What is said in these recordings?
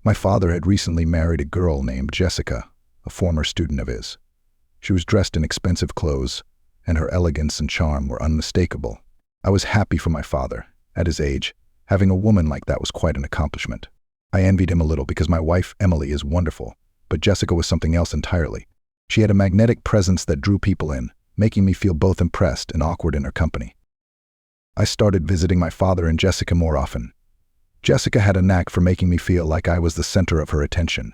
My father had recently married a girl named Jessica, a former student of his. She was dressed in expensive clothes, and her elegance and charm were unmistakable. I was happy for my father. At his age, having a woman like that was quite an accomplishment. I envied him a little because my wife, Emily, is wonderful, but Jessica was something else entirely. She had a magnetic presence that drew people in, making me feel both impressed and awkward in her company. I started visiting my father and Jessica more often. Jessica had a knack for making me feel like I was the center of her attention,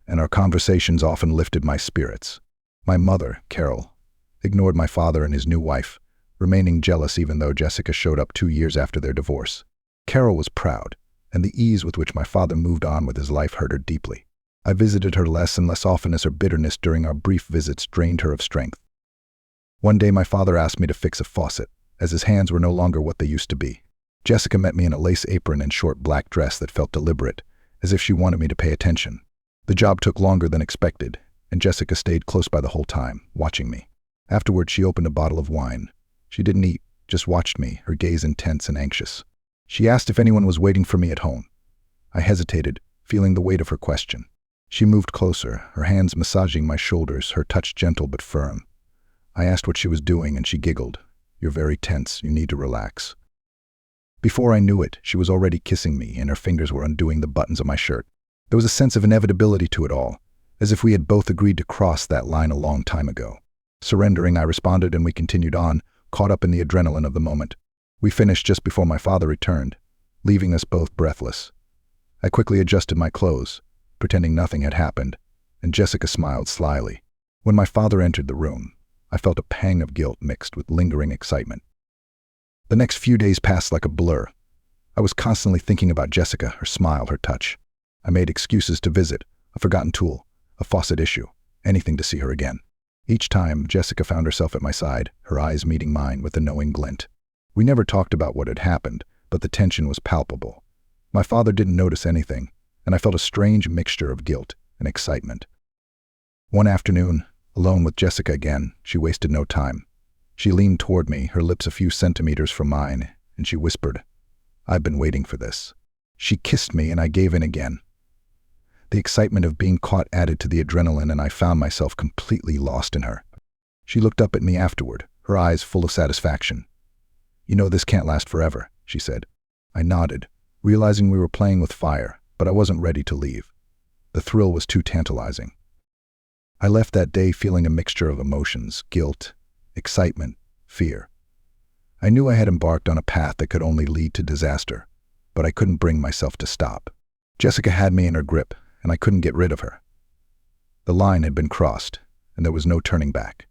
and our conversations often lifted my spirits. My mother, Carol, ignored my father and his new wife, remaining jealous even though Jessica showed up 2 years after their divorce. Carol was proud, and the ease with which my father moved on with his life hurt her deeply. I visited her less and less often as her bitterness during our brief visits drained her of strength. One day my father asked me to fix a faucet, as his hands were no longer what they used to be. Jessica met me in a lace apron and short black dress that felt deliberate, as if she wanted me to pay attention. The job took longer than expected, and Jessica stayed close by the whole time, watching me. Afterward, she opened a bottle of wine. She didn't eat, just watched me, her gaze intense and anxious. She asked if anyone was waiting for me at home. I hesitated, feeling the weight of her question. She moved closer, her hands massaging my shoulders, her touch gentle but firm. I asked what she was doing, and she giggled. "You're very tense. You need to relax." Before I knew it, she was already kissing me, and her fingers were undoing the buttons of my shirt. There was a sense of inevitability to it all, as if we had both agreed to cross that line a long time ago. Surrendering, I responded, and we continued on, caught up in the adrenaline of the moment. We finished just before my father returned, leaving us both breathless. I quickly adjusted my clothes, pretending nothing had happened, and Jessica smiled slyly. When my father entered the room, I felt a pang of guilt mixed with lingering excitement. The next few days passed like a blur. I was constantly thinking about Jessica, her smile, her touch. I made excuses to visit, a forgotten tool, a faucet issue, anything to see her again. Each time, Jessica found herself at my side, her eyes meeting mine with a knowing glint. We never talked about what had happened, but the tension was palpable. My father didn't notice anything, and I felt a strange mixture of guilt and excitement. One afternoon, alone with Jessica again, she wasted no time. She leaned toward me, her lips a few centimeters from mine, and she whispered, "I've been waiting for this." She kissed me, and I gave in again. The excitement of being caught added to the adrenaline, and I found myself completely lost in her. She looked up at me afterward, her eyes full of satisfaction. "You know this can't last forever," she said. I nodded, realizing we were playing with fire, but I wasn't ready to leave. The thrill was too tantalizing. I left that day feeling a mixture of emotions, guilt, excitement, fear. I knew I had embarked on a path that could only lead to disaster, but I couldn't bring myself to stop. Jessica had me in her grip, and I couldn't get rid of her. The line had been crossed, and there was no turning back.